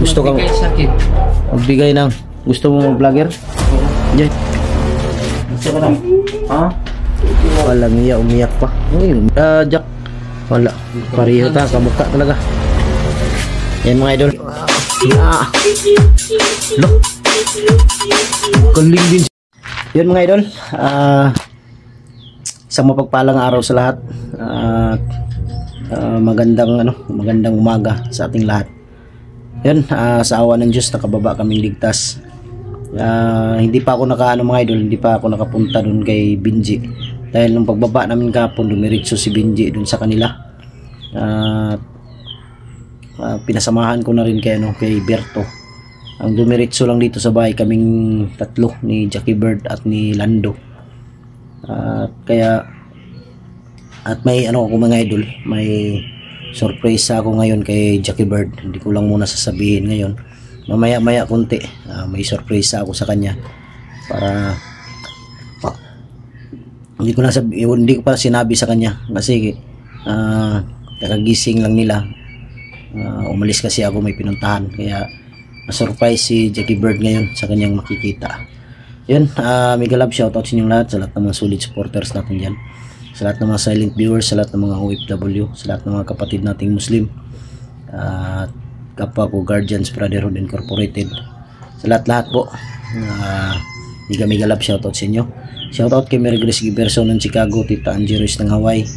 Gusto kang Magbigay sakit. magbigay ng gusto mo vlogger? Yeah. Gusto ka na? Ha? Walang iya, umiyak pa. Jack. Wala. Pareho ta, kamukha talaga. Yan mga idol. Loh. Galing din. Yun mga idol. Isang mapagpalang araw sa lahat. Magandang umaga sa ating lahat. Yun, sa awa ng Diyos nakababa kaming ligtas. Hindi pa ako mga idol, hindi pa ako nakapunta dun kay Binji. Dahil nung pagbaba namin kahapon, dumiretso si Binji dun sa kanila. Pinasamahan ko na rin kay Berto. Ang dumiretso lang dito sa bahay kaming tatlo, ni Jackie Bird at ni Lando. At may ako mga idol, may surprise ako ngayon kay Jackie Bird. Hindi ko lang muna sasabihin ngayon. Mamaya konti, may surprise ako sa kanya para hindi ko pa sinabi sa kanya kasi kakagising lang nila. Umalis kasi ako, may pinuntahan, kaya na-surprise si Jackie Bird ngayon sa kanyang makikita. Yun, mega love shoutout sa inyong lahat, sa lahat ng mga solid supporters natin dyan, sa lahat ng mga silent viewers, sa lahat ng mga OFW, sa lahat ng mga kapatid nating Muslim, kapwa ko Guardians Brotherhood Incorporated, sa lahat po. Mega love shoutout sa inyo. Shoutout kay Mary Grace Giberson ng Chicago, Tita Angeros ng Hawaii,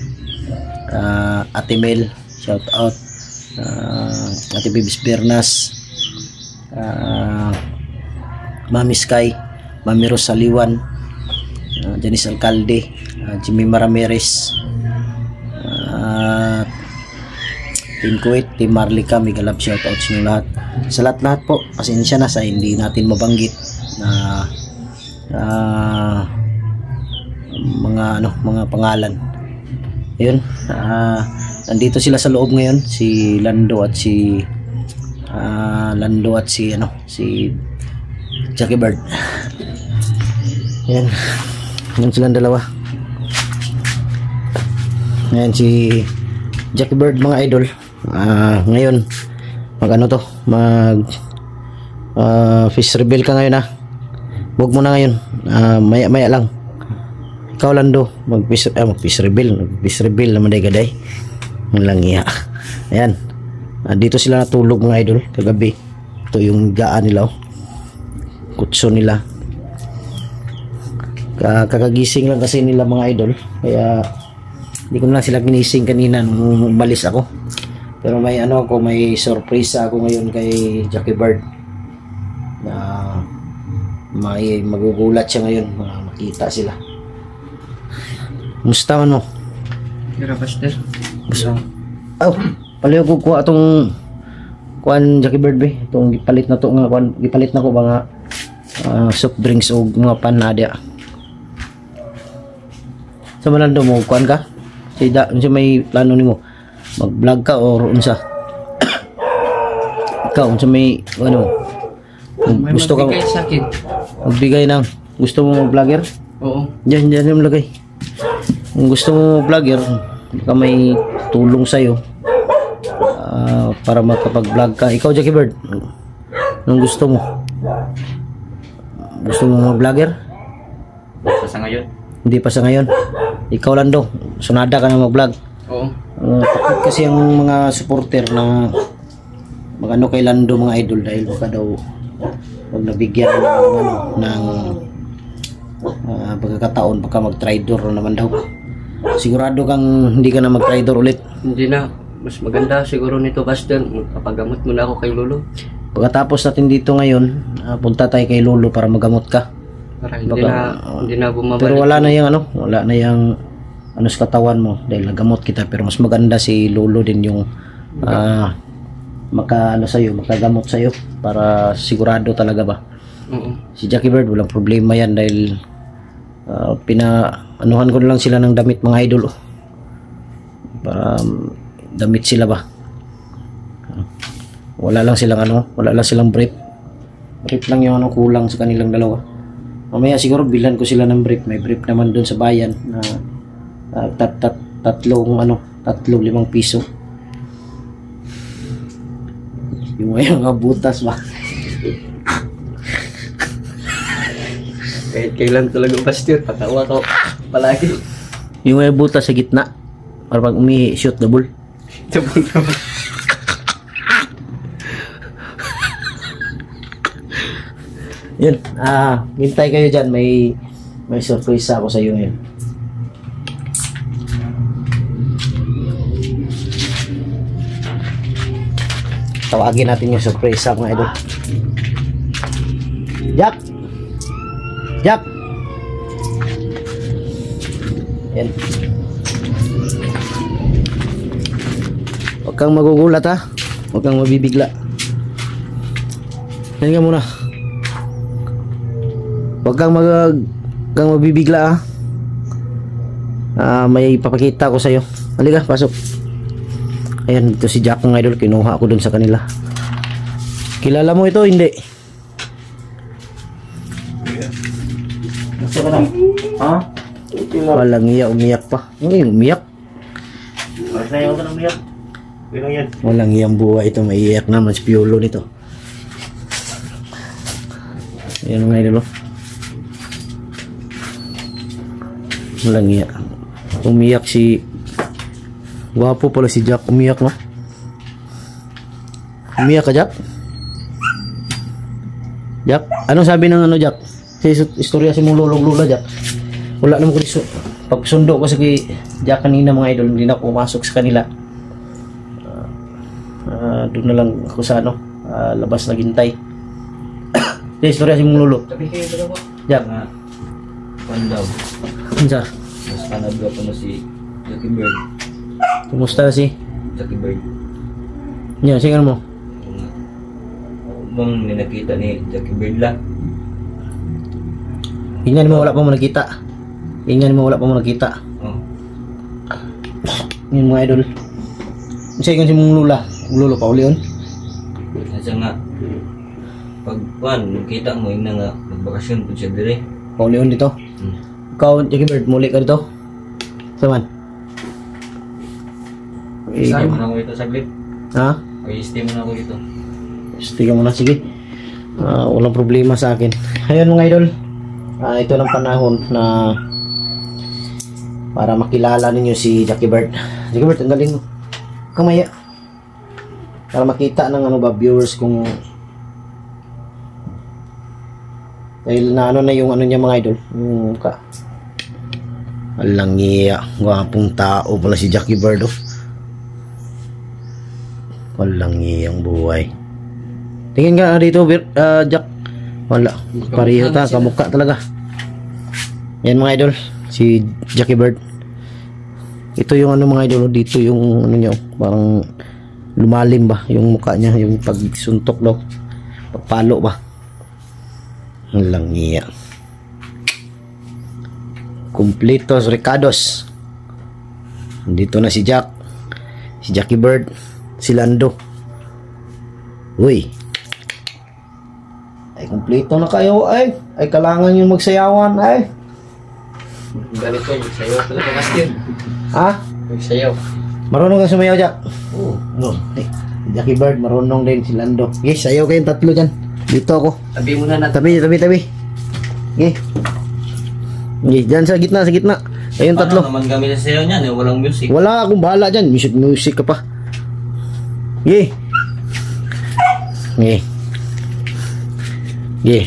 Ate Mel, shoutout, Ate Bibis Bernas, Mami Sky, Mami Rosaliwan, Janice Alcalde, Jimmy Maramirez, Team Kuwait, Team Marlica, mega love shoutout sa inyo lahat. Sa lahat po, pasensya na sa hindi natin mabanggit na mga pangalan. Ayun, nandito sila sa loob ngayon, si Lando at si Jackie Bird. Yan silang dalawa. Yan si Jackie Bird mga idol. Ngayon fish reveal ka ngayon. Huwag mo na ngayon, maya lang. Ikaw Lando, mag-fish reveal naman day gaday. Lang iya. Ayan, dito sila natulog mga idol kagabi. Ito yung gaan nila, kutso nila. Kakagising lang kasi nila mga idol, kaya hindi ko na sila ginising kanina nung umalis ako. Pero may may surprise ako ngayon kay Jackie Bird na may magugulat siya ngayon, makita sila. Musta man mo? Kira pastor. Palayo ko kuha atong kuan Jackie Bird be. Itong gipalit na to nga kuan, gipalit na ko mga soft drinks o mga panadya. Sa Malando mo kuan ka? Unsa may plano nimo? Mag-vlog ka or unsa? Ikaw unsa may gusto kang magbigay sakit. Magbigay ng gusto mo vlogger? Oo. Diyan mo lagay. Kung gusto mo vlogger, baka may tulong sa'yo para makapag-vlog ka. Ikaw Jackie Bird, anong gusto mo? Gusto mo mag-vlogger? Sa ngayon? Hindi pa sa ngayon. Ikaw Lando, sunada ka na mag-vlog. Oo. Takot kasi ang mga supporter na magano kay Lando mga idol, dahil baka daw wag nabigyan ng pagkakataon, baka mag-tridor naman daw. Sigurado kang hindi ka na mag-tridor ulit? Hindi na. Mas maganda siguro nito pastor, kapagamot muna ako kay Lolo. Pagkatapos natin dito ngayon, punta tayo kay Lolo para magamot ka. Para hindi na bumabalik. Pero wala na yung sa katawan mo dahil nagamot kita. Pero mas maganda si Lolo din yung makagamot sa'yo para sigurado talaga ba. Si Jackie Bird walang problema yan dahil pinaanuhan ko na lang sila ng damit mga idol para damit sila ba. Wala lang silang brief lang yung kulang sa kanilang dalawa. Mamaya siguro bilan ko sila ng brief. May brief naman doon sa bayan na 3-5 piso. Yung may mga butas ba? Kahit kailan talaga Buster, patawa ko palagi. Yung may butas sa gitna. Para pag umihi, shoot double. Double naman. Yun, hintay kayo dyan. May surprise ako sa iyo ngayon. Tawagin natin yung surprise sa mga idol. Jack! Jack! Yan. Huwag kang magugulat ha. Huwag kang mabibigla. Yan ka muna. Huwag kang mabibigla ha. May papakita ko sa'yo. Halika, pasok. Ayan, ito si Jack ng idol. Kinuha ko dun sa kanila. Kilala mo ito? Hindi. Gusto ka na? Ha? Walang iya, umiyak pa. Ano yung umiyak? Ayaw ka na umiyak. Ilang yan? Walang iyang buhay ito. Maiiyak naman si Piolo nito. Ayan mga idol. Walang iya. Umiyak si... Wapo pala si Jack. Umiyak na. Umiyak ka, Jack? Jack? Anong sabi ng ano, Jack? Istorya si mong lolong lula, Jack. Wala naman ko pagsundo ko sa kay Jack kanina mga idol. Hindi na ako pumasok sa kanila. Doon na lang ako sa ano, labas na gintay. Istorya si mong lolo. Tapi kayo dalawa. Jack. Pandaw. Ansa? Mas panadwa pa mo si Jackie Bird. Kumusta na si Jackie Bird. Yan, singan mo. Bang ninakita ni Jackie Bird la. Ingan mo wala pa mo nakita. Ingan mo wala pa mo nakita. Oh. Yun mga idol. Kasi kung si mong lula. Lolo pa uli yun. Asa nga pag nakita mo ina nga nagbakasyon po siya dire. Pa uli yun dito. Ikaw, Jackie Bird, muli ka dito. Saman. Steam mo na ako ito saglit. Ha? Okay, steam mo na ako ito. Stiga mo na, sige. Walang problema sa akin. Ayun mga idol. Ito ng panahon na para makilala ninyo si Jackie Bird. Jackie Bird, ang galing mo. Kamaya. Para makita ng ano ba, viewers kung dahil na ano na yung ano niya mga idol. Yung mukha. Alang iya. Gwapong tao pala si Jackie Bird. Oh. Walang iyang buhay. Tingin nga dito, Jack. Wala. Pareho ta, kamukha talaga. Yan mga idol, si Jackie Bird. Ito yung ano mga idol, dito yung ano niya, parang lumalim ba yung mukha niya, yung pagsuntok daw. Pagpalo ba. Walang iya. Completos Ricados. Dito na si Jack. Si Jackie Bird. Si Lando. Uy. Ay, kumpleto na kayo ay. Ay, kailangan yung magsayawan ay. Ganito yung sayo talaga Buster. Ha? Magsayaw. Marunong kang sumayaw, Jack? Oo. No. Ay, Jackie Bird, marunong din si Lando. Okay, sayaw kayong tatlo dyan. Dito ako. Tabi mo na natin. Tabi. Okay. Okay, dyan sa gitna. Ayun tatlo. Paano naman kami sa sayaw niyan? Walang music. Wala akong bahala dyan. Music ka pa. Okay. Okay. Okay.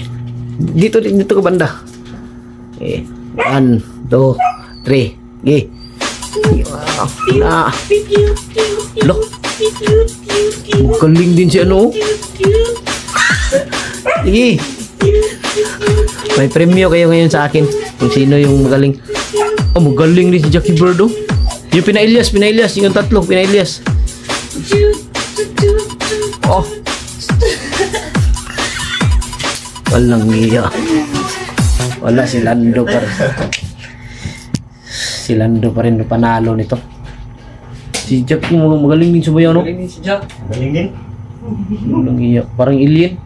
Dito ka banda. Okay. 1, 2, 3. Okay. Na. Loh. Galing din si ano. Sige. May premyo kayo ngayon sa akin. Kung sino yung magaling. Oh, magaling din si Jackie Bird. Oh. Yung pinailyas. Yung tatlo, pinailyas. Oh. Walang iya. Wala, si Lando pa rin. Si Lando pa rin panalo nito. Si Jack yung magaling din sumayaw, no? Galing din si Jack. Galing din. Walang iya. Parang alien.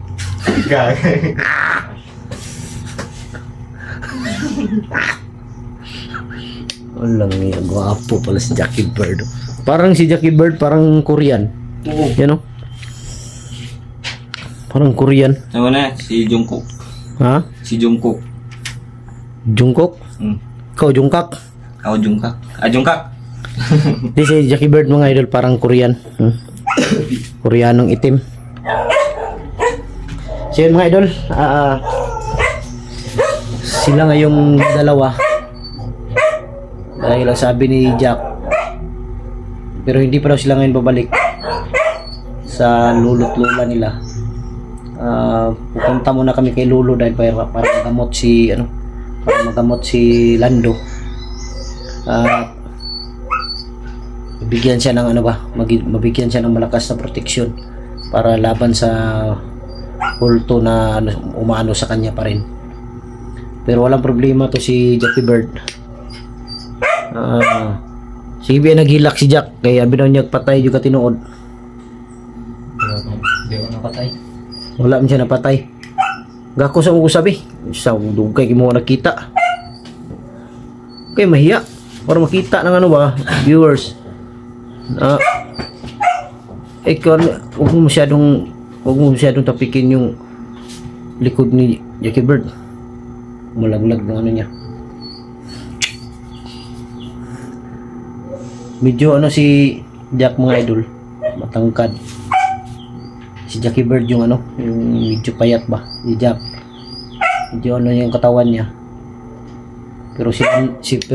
Walang iya. Gwapo pala si Jackie Bird. Parang si Jackie Bird, parang Korean. Oo. Yan, no? Parang Korean. Ano na, si Jungkook. Ha? Si Jungkook. Jungkook? Ikaw, Jungkak? Ako Jungkook. Jungkook. Di si Jackie Bird mga idol, parang Korean. Koreanong itim. So yun mga idol, sila ngayong dalawa. Dahil ang sabi ni Jack, pero hindi pa daw sila ngayon babalik sa lolo't lola nila. Pupunta muna kami kay lolo dahil para magamot si Lando. Mabigyan siya ng mabigyan siya ng malakas na proteksyon para laban sa kulto na umaano sa kanya pa rin. Pero walang problema to si Jackie Bird. Sige ba naghilak si Jack kaya binaw niya patay juga tinuod. Hindi ako napatay. Wala man siya napatay. Gako sa mo sabi. Sa dugay mo nakita. Okay, mahiya. Para makita ng ano ba, viewers. Huwag mo masyadong tapikin yung likod ni Jackie Bird. Malaglag ng ano niya. Medyo si Jack mga idol, matangkad. Si Jackie Bird yung medyo payat ba, si Jack. Medyo yung katawan niya. Pero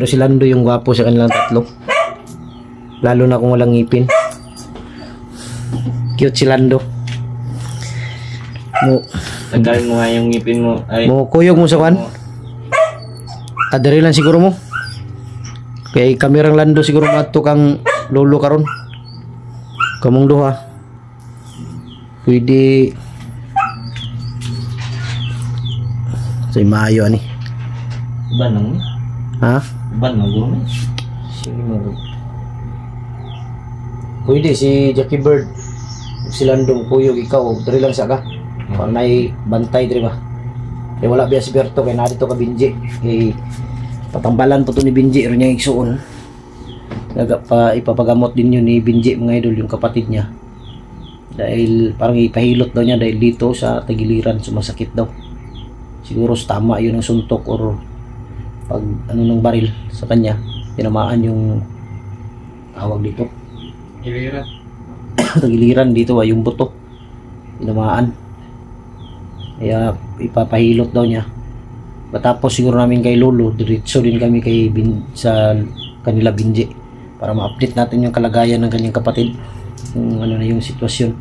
si Lando yung gwapo sa kanilang tatlo. Lalo na kung walang ngipin. Cute si Lando. Tagalin mo nga yung ngipin mo. Mo kuyog mo sa kan. Kadiri lang siguro mo. Kay kamerang Lando siguro mato kang lolo karon. Kamong duha. Pwede say maayo ani. Banang. Ha? Banang guro. Sige mo. Pwede si Jackie Bird. Si Lando kuyog ikaw, diri lang sa ka. Kung may bantay diri ba. Kay wala biya si Berto kay nadito ka Binji. Kay patambalan po to ni Binji ro niya igsuon. Ipapagamot din yun ni Binji mga idol yung kapatid niya. Dahil parang ipahilot daw niya dahil dito sa tagiliran sumasakit daw. Siguro tama yun ang suntok or pag ng baril sa kanya tinamaan yung tawag dito. Giliran. Tagiliran dito ay yung buto. Tinamaan. Kaya ipapahilot daw niya. Matapos siguro namin kay Lolo, diretso din kami sa kanila Binji para ma-update natin yung kalagayan ng kanyang kapatid. Kung ano na yung sitwasyon.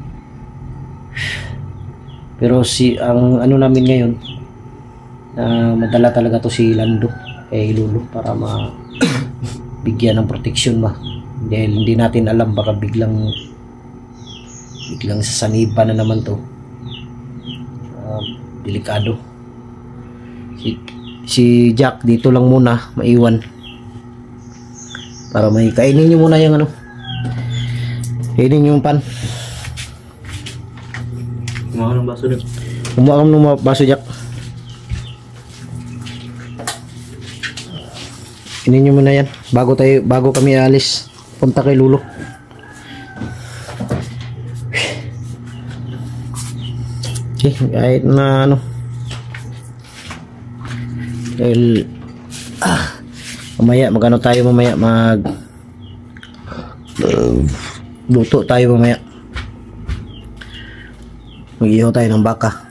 Pero ang namin ngayon madala talaga to si Lando kay Lolo para bigyan ng proteksyon ba. Dahil hindi natin alam baka biglang sasaniba na naman to. Delikado. Si Jack dito lang muna maiwan para may kainin nyo muna yung kainin yung pan. Kumuha ng baso doon. Kumuha ka ng baso, Jack. Kainin nyo muna yan bago kami alis punta kay Lolo. Okay, kahit na dahil mamaya tayo mamaya luto tayo mamaya. Mag-ihaw tayo ng baka.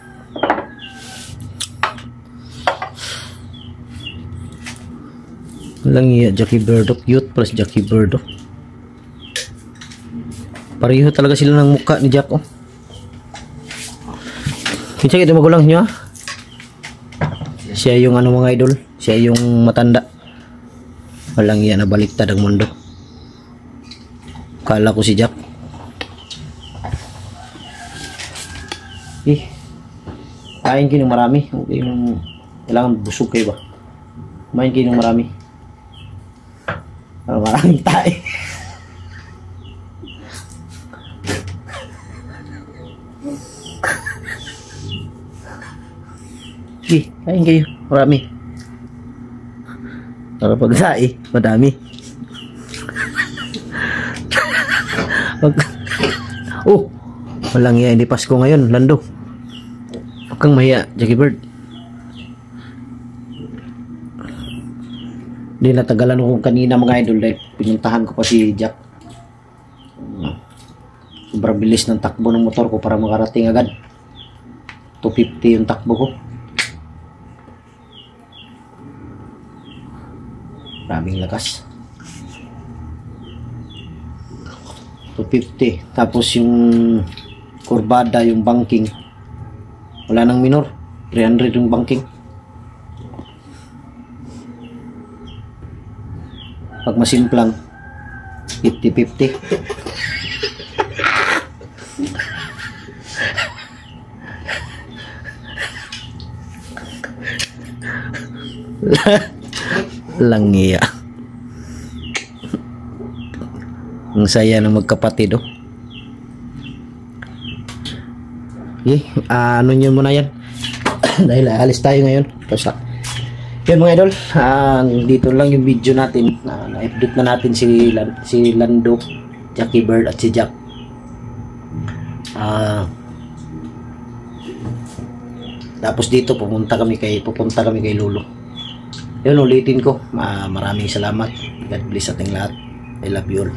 Walang iya Jackie Bird, cute plus Jackie Bird. Pareho talaga sila ng mukha ni Jack. Kinsa kita magulang niyo? Siya yung mga idol, siya yung matanda. Walang iya na baliktad ang mundo. Kala ko si Jack. Kain kayo ng marami. Okay, kailangan busog kayo ba? Kumain kayo ng marami. Maraming tayo. Kain kayo, marami. Para pagsai, madami. Walang iya, hindi Pasko ngayon, Lando. Huwag kang mahiya, Jackie Bird. Hindi natagalan ko kanina mga idol dahil pinuntahan ko pa si Jack. Sobrang bilis ng takbo ng motor ko para makarating agad. 250 yung takbo ko. Maraming lakas. 250. Tapos yung kurbada, yung banking, wala nang minor. 300 yung banking. Pag masimplang 50-50. Langiya. Ang saya ng magkapatid, oh. Okay, ano nyo muna yan. Dahil alis tayo ngayon. Tapos yun mga idol, dito lang yung video natin. Na-update na natin si Lando, Jackie Bird at si Jack. Tapos dito pupunta kami kay Lolo. Yun, ulitin ko, maraming salamat. God bless ating lahat. I love you all.